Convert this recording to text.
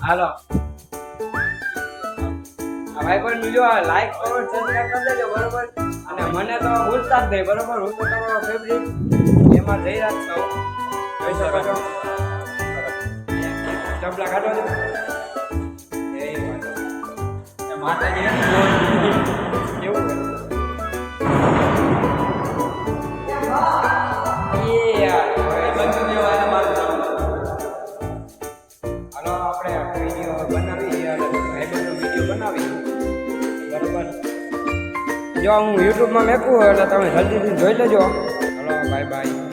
હાલો ભાઈ પણ જો લાઈક કરો સબસ્ક્રાઇબ કરી દેજો બરોબર અને મને તો ભૂલતા જ નહીં બરોબર હું તો તમારો ફેવરિટ એમાં જઈ રાખ છું જોઈ શકો છો ચપલા કાઢો છો એ માતાજી કેવું હાલો આપણે વિડીયો બનાવી બનાવી બરોબર જો હું યુટ્યુબમાં મેકું એટલે તમે જલ્દીથી જોઈ લેજો. Hello bye bye.